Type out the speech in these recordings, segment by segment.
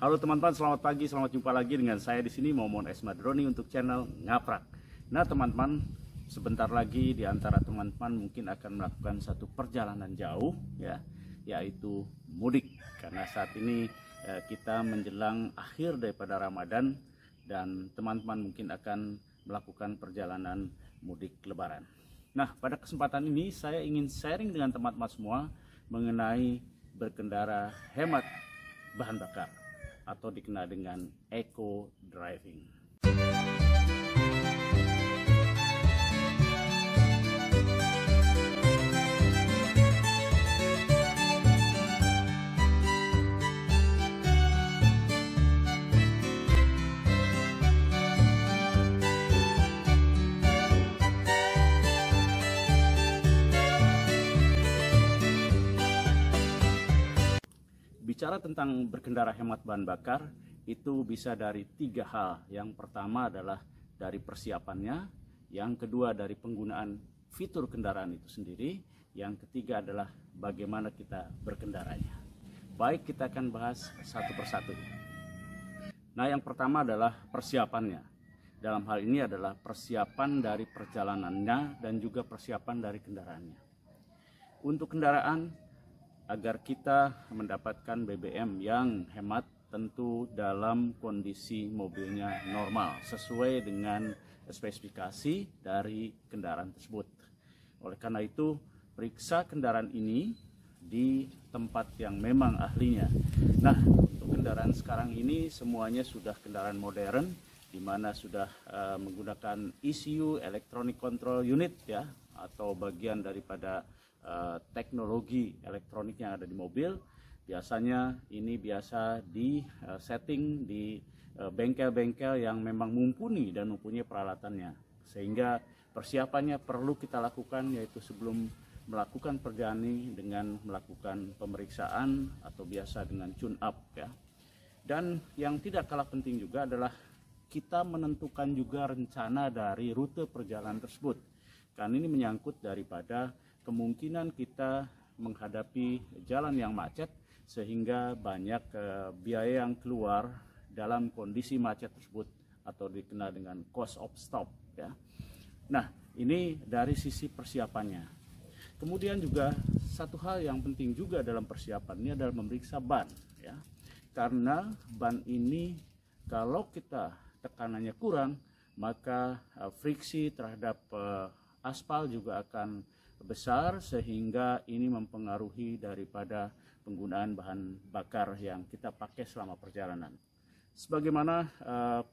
Halo teman-teman, selamat pagi, selamat jumpa lagi dengan saya di sini Momon Esmadroni untuk channel Ngaprak. Nah teman-teman, sebentar lagi di antara teman-teman mungkin akan melakukan satu perjalanan jauh ya, yaitu mudik. Karena saat ini kita menjelang akhir daripada Ramadan dan teman-teman mungkin akan melakukan perjalanan mudik Lebaran. Nah, pada kesempatan ini saya ingin sharing dengan teman-teman semua mengenai berkendara hemat bahan bakar atau dikenal dengan eco driving. Bicara tentang berkendara hemat bahan bakar, itu bisa dari tiga hal. Yang pertama adalah dari persiapannya, yang kedua dari penggunaan fitur kendaraan itu sendiri, yang ketiga adalah bagaimana kita berkendaranya. Baik, kita akan bahas satu persatu. Nah, yang pertama adalah persiapannya. Dalam hal ini adalah persiapan dari perjalanannya dan juga persiapan dari kendaraannya. Untuk kendaraan, agar kita mendapatkan BBM yang hemat tentu dalam kondisi mobilnya normal sesuai dengan spesifikasi dari kendaraan tersebut. Oleh karena itu, periksa kendaraan ini di tempat yang memang ahlinya. Nah, untuk kendaraan sekarang ini semuanya sudah kendaraan modern di mana sudah menggunakan ECU, Electronic Control Unit ya, atau bagian daripada teknologi elektronik yang ada di mobil. Biasanya ini biasa di setting di bengkel-bengkel yang memang mumpuni dan mempunyai peralatannya, sehingga persiapannya perlu kita lakukan, yaitu sebelum melakukan perjalanan dengan melakukan pemeriksaan atau biasa dengan tune up ya. Dan yang tidak kalah penting juga adalah kita menentukan juga rencana dari rute perjalanan tersebut, karena ini menyangkut daripada kemungkinan kita menghadapi jalan yang macet sehingga banyak biaya yang keluar dalam kondisi macet tersebut atau dikenal dengan cost of stop ya. Nah, ini dari sisi persiapannya. Kemudian juga satu hal yang penting juga dalam persiapannya adalah memeriksa ban ya. Karena ban ini kalau kita tekanannya kurang, maka friksi terhadap aspal juga akan besar, sehingga ini mempengaruhi daripada penggunaan bahan bakar yang kita pakai selama perjalanan. Sebagaimana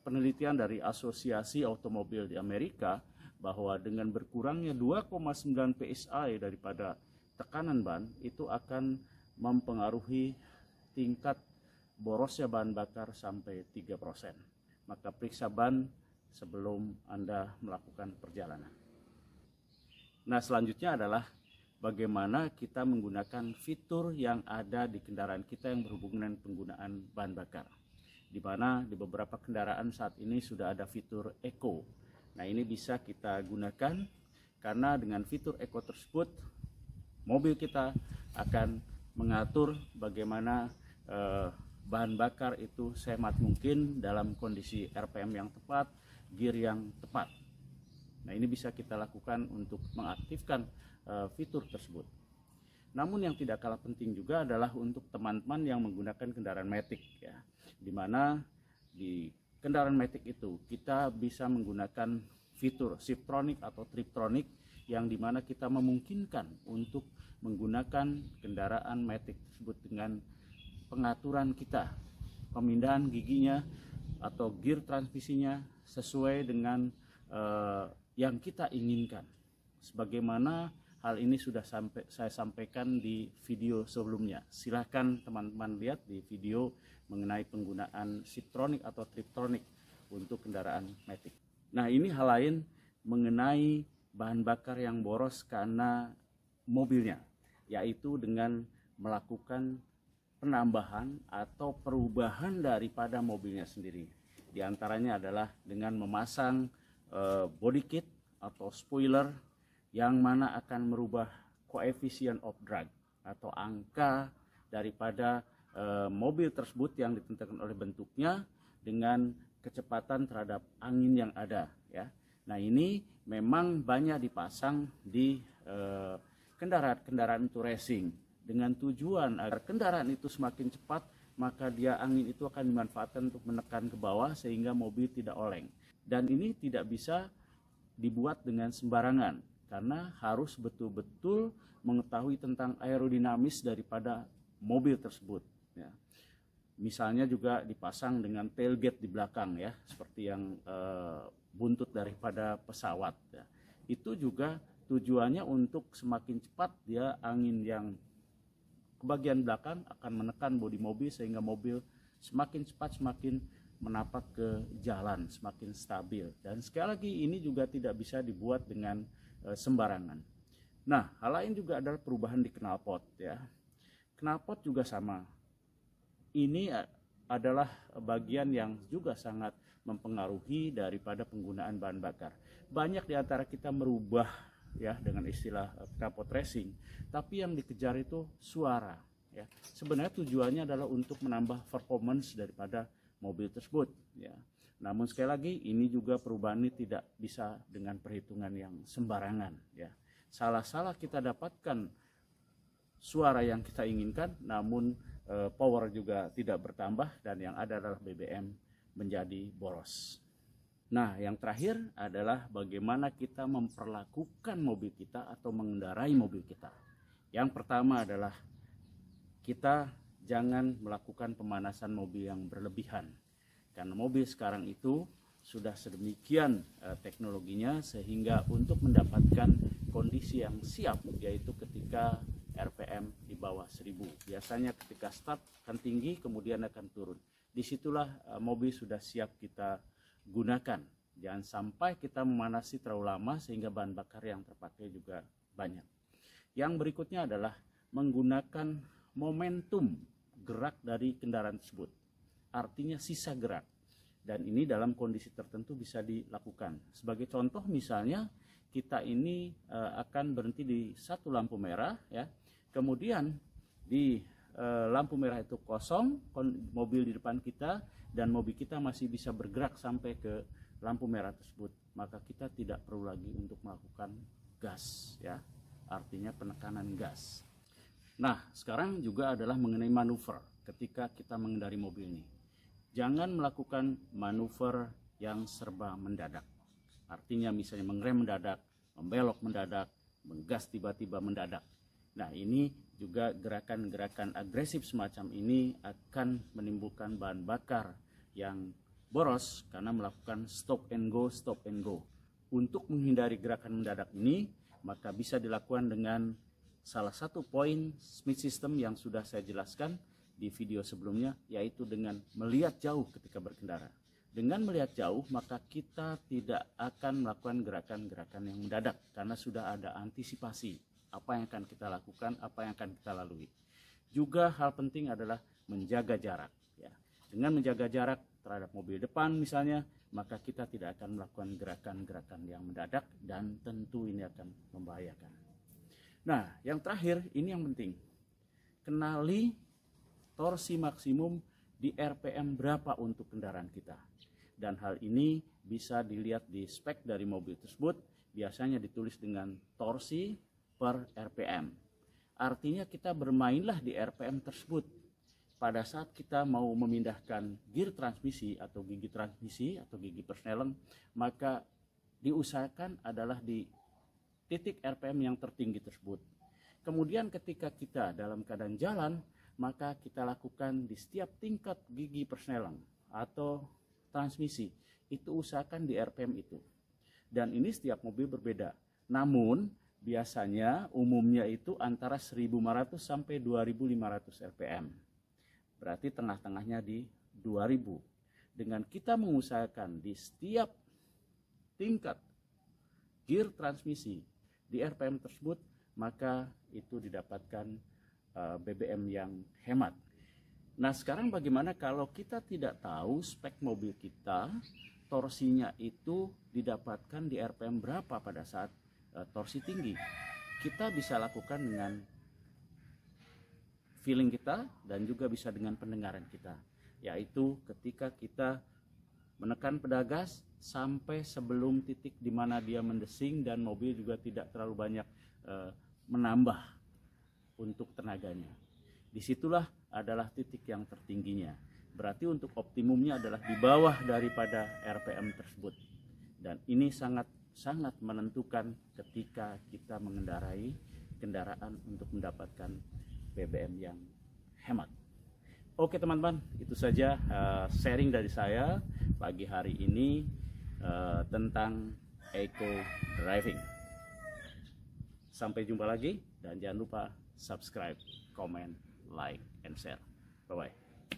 penelitian dari Asosiasi Automobil di Amerika, bahwa dengan berkurangnya 2,9 PSI daripada tekanan ban itu akan mempengaruhi tingkat borosnya bahan bakar sampai 3%. Maka periksa ban sebelum Anda melakukan perjalanan. Nah, selanjutnya adalah bagaimana kita menggunakan fitur yang ada di kendaraan kita yang berhubungan dengan penggunaan bahan bakar. Di mana di beberapa kendaraan saat ini sudah ada fitur Eco. Nah, ini bisa kita gunakan karena dengan fitur Eco tersebut mobil kita akan mengatur bagaimana bahan bakar itu sehemat mungkin dalam kondisi RPM yang tepat, gear yang tepat. Nah, ini bisa kita lakukan untuk mengaktifkan fitur tersebut. Namun yang tidak kalah penting juga adalah untuk teman-teman yang menggunakan kendaraan matic ya. Di mana di kendaraan matic itu kita bisa menggunakan fitur Shiftronic atau Triptronic yang dimana kita memungkinkan untuk menggunakan kendaraan matic tersebut dengan pengaturan kita, pemindahan giginya atau gear transmisinya sesuai dengan yang kita inginkan. Sebagaimana hal ini sudah saya sampaikan di video sebelumnya. Silahkan teman-teman lihat di video mengenai penggunaan Shiftronic atau Triptronic untuk kendaraan matic. Nah, ini hal lain mengenai bahan bakar yang boros karena mobilnya, yaitu dengan melakukan penambahan atau perubahan daripada mobilnya sendiri. Di antaranya adalah dengan memasang body kit atau spoiler yang mana akan merubah coefficient of drag atau angka daripada mobil tersebut yang ditentukan oleh bentuknya dengan kecepatan terhadap angin yang ada, ya. Nah, ini memang banyak dipasang di kendaraan-kendaraan itu racing dengan tujuan agar kendaraan itu semakin cepat, maka angin itu akan dimanfaatkan untuk menekan ke bawah sehingga mobil tidak oleng. Dan ini tidak bisa dibuat dengan sembarangan karena harus betul-betul mengetahui tentang aerodinamis daripada mobil tersebut, ya. Misalnya juga dipasang dengan tailgate di belakang, ya, seperti yang buntut daripada pesawat, ya. Itu juga tujuannya untuk semakin cepat angin yang ke bagian belakang akan menekan bodi mobil sehingga mobil semakin cepat semakin menapak ke jalan, semakin stabil. Dan sekali lagi ini juga tidak bisa dibuat dengan sembarangan. Nah, hal lain juga adalah perubahan di knalpot, ya. Knalpot juga sama. Ini adalah bagian yang juga sangat mempengaruhi daripada penggunaan bahan bakar. Banyak di antara kita merubah, ya, dengan istilah knalpot racing, tapi yang dikejar itu suara, ya. Sebenarnya tujuannya adalah untuk menambah performance daripada mobil tersebut, ya. Namun sekali lagi ini juga perubahan ini tidak bisa dengan perhitungan yang sembarangan, ya. Salah-salah kita dapatkan suara yang kita inginkan, namun power juga tidak bertambah dan yang ada adalah BBM menjadi boros. Nah, yang terakhir adalah bagaimana kita memperlakukan mobil kita atau mengendarai mobil kita. Yang pertama adalah kita jangan melakukan pemanasan mobil yang berlebihan. Karena mobil sekarang itu sudah sedemikian teknologinya sehingga untuk mendapatkan kondisi yang siap, yaitu ketika RPM di bawah 1000. Biasanya ketika start akan tinggi kemudian akan turun. Disitulah mobil sudah siap kita gunakan. Jangan sampai kita memanasi terlalu lama sehingga bahan bakar yang terpakai juga banyak. Yang berikutnya adalah menggunakan momentum gerak dari kendaraan tersebut. Artinya sisa gerak. Dan ini dalam kondisi tertentu bisa dilakukan. Sebagai contoh misalnya kita ini akan berhenti di satu lampu merah, ya. Kemudian di lampu merah itu kosong, mobil di depan kita dan mobil kita masih bisa bergerak sampai ke lampu merah tersebut, maka kita tidak perlu lagi untuk melakukan gas, ya. Artinya penekanan gas. Nah, sekarang juga adalah mengenai manuver ketika kita mengendari mobil ini. Jangan melakukan manuver yang serba mendadak. Artinya misalnya mengerem mendadak, membelok mendadak, menggas tiba-tiba mendadak. Nah, ini juga gerakan-gerakan agresif semacam ini akan menimbulkan bahan bakar yang boros karena melakukan stop and go, stop and go. Untuk menghindari gerakan mendadak ini, maka bisa dilakukan dengan salah satu poin Smith System yang sudah saya jelaskan di video sebelumnya, yaitu dengan melihat jauh ketika berkendara. Dengan melihat jauh, maka kita tidak akan melakukan gerakan-gerakan yang mendadak karena sudah ada antisipasi apa yang akan kita lakukan, apa yang akan kita lalui. Juga hal penting adalah menjaga jarak, ya. Dengan menjaga jarak terhadap mobil depan misalnya, maka kita tidak akan melakukan gerakan-gerakan yang mendadak dan tentu ini akan membahayakan. Nah, yang terakhir ini yang penting. Kenali torsi maksimum di RPM berapa untuk kendaraan kita. Dan hal ini bisa dilihat di spek dari mobil tersebut, biasanya ditulis dengan torsi per RPM. Artinya kita bermainlah di RPM tersebut. Pada saat kita mau memindahkan gear transmisi atau gigi persneleng, maka diusahakan adalah di titik RPM yang tertinggi tersebut. Kemudian ketika kita dalam keadaan jalan, maka kita lakukan di setiap tingkat gigi persneleng atau transmisi, itu usahakan di RPM itu. Dan ini setiap mobil berbeda. Namun biasanya umumnya itu antara 1.500 sampai 2.500 RPM. Berarti tengah-tengahnya di 2.000. Dengan kita mengusahakan di setiap tingkat gear transmisi di RPM tersebut, maka itu didapatkan BBM yang hemat. Nah, sekarang bagaimana kalau kita tidak tahu spek mobil kita, torsinya itu didapatkan di RPM berapa pada saat torsi tinggi? Kita bisa lakukan dengan feeling kita dan juga bisa dengan pendengaran kita, yaitu ketika kita menekan pedagas sampai sebelum titik di mana dia mendesing dan mobil juga tidak terlalu banyak menambah untuk tenaganya. Disitulah adalah titik yang tertingginya. Berarti untuk optimumnya adalah di bawah daripada RPM tersebut. Dan ini sangat menentukan ketika kita mengendarai kendaraan untuk mendapatkan BBM yang hemat. Oke teman-teman, itu saja sharing dari saya pagi hari ini tentang eco driving. Sampai jumpa lagi dan jangan lupa subscribe, comment, like, and share. Bye-bye.